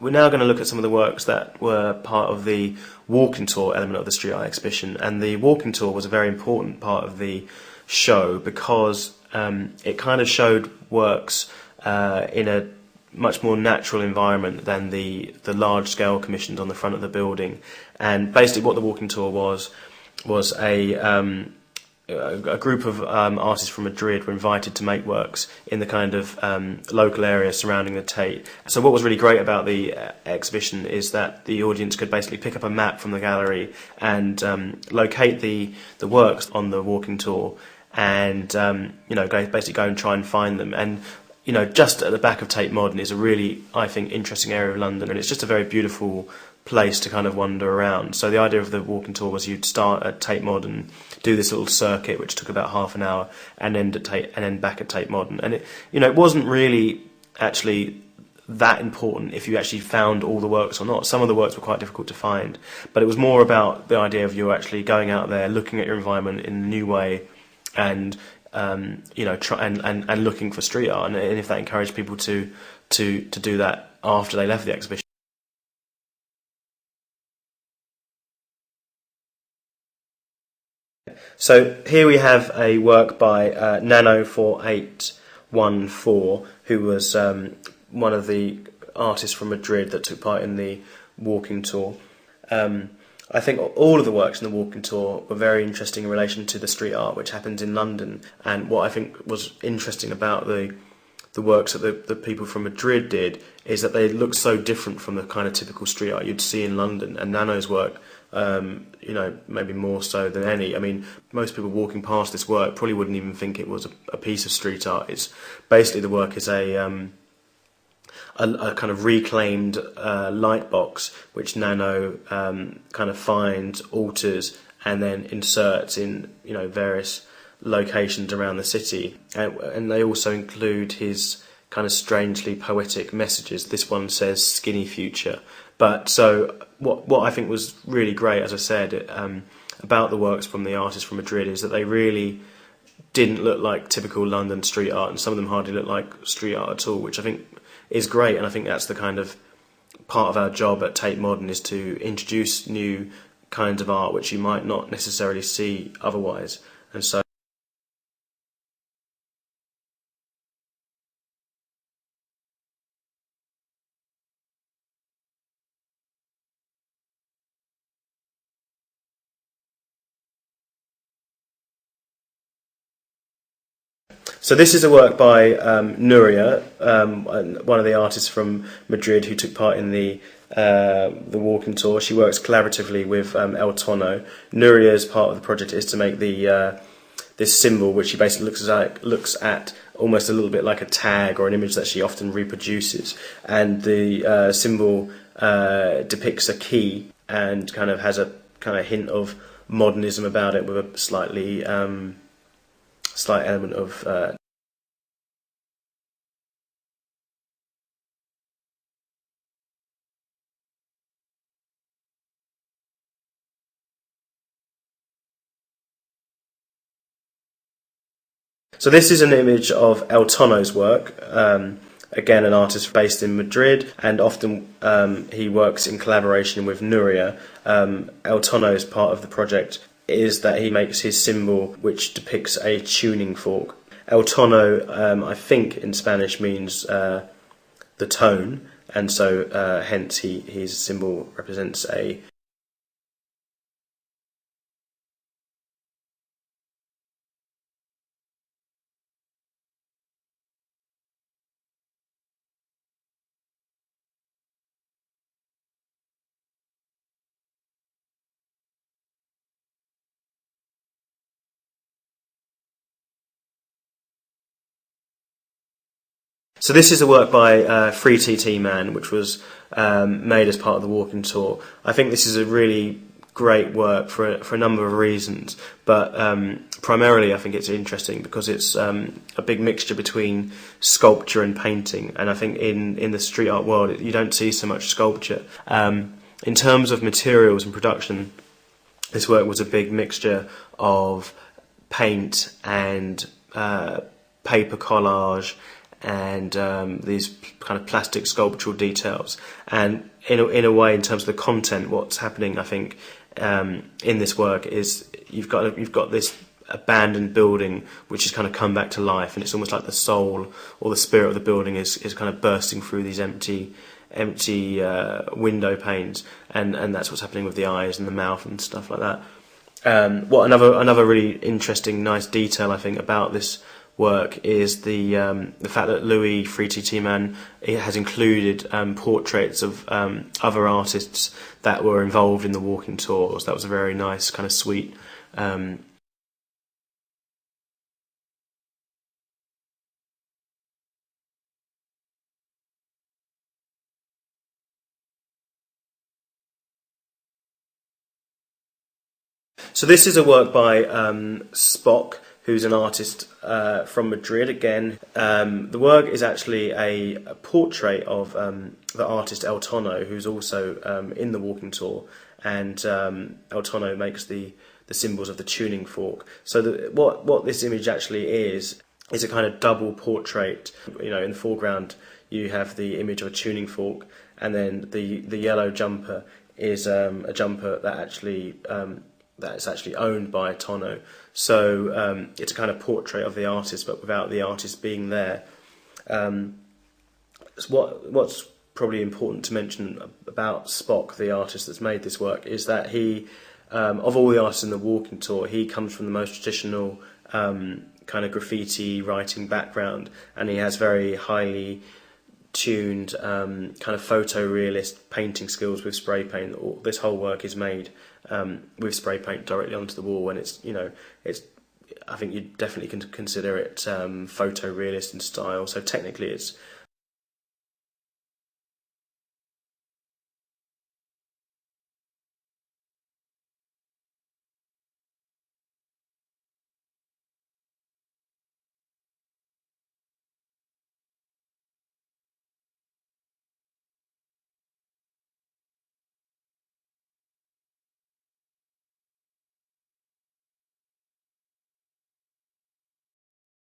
we're now going to look at some of the works that were part of the walking tour element of the street art exhibition. And the walking tour was a very important part of the show because it kind of showed works in a much more natural environment than the large-scale commissions on the front of the building. And basically what the walking tour was a group of artists from Madrid were invited to make works in the kind of local area surrounding the Tate. So what was really great about the exhibition is that the audience could basically pick up a map from the gallery and locate the works on the walking tour and basically go and try and find them. And just at the back of Tate Modern is a really, I think, interesting area of London, and it's just a very beautiful place to kind of wander around. So the idea of the walking tour was you'd start at Tate Modern, do this little circuit which took about half an hour, and end at Tate, and then back at Tate Modern. And it wasn't really actually that important if you actually found all the works or not. Some of the works were quite difficult to find, but it was more about the idea of you actually going out there, looking at your environment in a new way, and and looking for street art, and if that encouraged people to do that after they left the exhibition. So here we have a work by Nano4814, who was one of the artists from Madrid that took part in the walking tour. I think all of the works in the walking tour were very interesting in relation to the street art which happened in London. And what I think was interesting about the works that the people from Madrid did is that they looked so different from the kind of typical street art you'd see in London. And Nano's work, maybe more so than any. I mean, most people walking past this work probably wouldn't even think it was a piece of street art. It's basically, the work is a kind of reclaimed light box which Nano kind of finds, alters, and then inserts in various locations around the city. And they also include his kind of strangely poetic messages. This one says "skinny future." But so what I think was really great, as I said, about the works from the artists from Madrid is that they really didn't look like typical London street art, and some of them hardly look like street art at all, which I think is great. And I think that's the kind of part of our job at Tate Modern, is to introduce new kinds of art which you might not necessarily see otherwise. And so this is a work by Nuria, one of the artists from Madrid who took part in the walking tour. She works collaboratively with El Tono. Nuria's part of the project is to make this symbol, which she basically looks at almost a little bit like a tag or an image that she often reproduces. And the symbol depicts a key and kind of has a kind of hint of modernism about it, with a slight element of So this is an image of El Tono's work, again an artist based in Madrid, and often he works in collaboration with Nuria. El Tono's part of the project is that he makes his symbol which depicts a tuning fork. El tono, I think in Spanish, means the tone, and so hence his symbol represents a So this is a work by Free TT Man, which was made as part of the walking tour. I think this is a really great work for a number of reasons, but primarily I think it's interesting because it's a big mixture between sculpture and painting, and I think in the street art world you don't see so much sculpture. In terms of materials and production, this work was a big mixture of paint and paper collage and these kind of plastic sculptural details. And in a way, in terms of the content, what's happening, I think, in this work is you've got this abandoned building which has kind of come back to life, and it's almost like the soul or the spirit of the building is kind of bursting through these empty window panes, and that's what's happening with the eyes and the mouth and stuff like that. What another really interesting, nice detail I think about this work is the fact that Louis Freety Tiemann has included portraits of other artists that were involved in the walking tours. That was a very nice, kind of sweet. So this is a work by Spock, who's an artist from Madrid again. The work is actually a portrait of the artist El Tono, who's also in the walking tour, and El Tono makes the symbols of the tuning fork. So what this image actually is a kind of double portrait. You know, in the foreground you have the image of a tuning fork, and then the yellow jumper is a jumper that actually that's actually owned by Tono. So it's a kind of portrait of the artist, but without the artist being there. What's probably important to mention about Spock, the artist that's made this work, is that he, of all the artists in the walking tour, he comes from the most traditional kind of graffiti writing background, and he has very highly tuned kind of photorealist painting skills with spray paint. This whole work is made with spray paint directly onto the wall, and it's I think you definitely can consider it photorealist in style. So technically, it's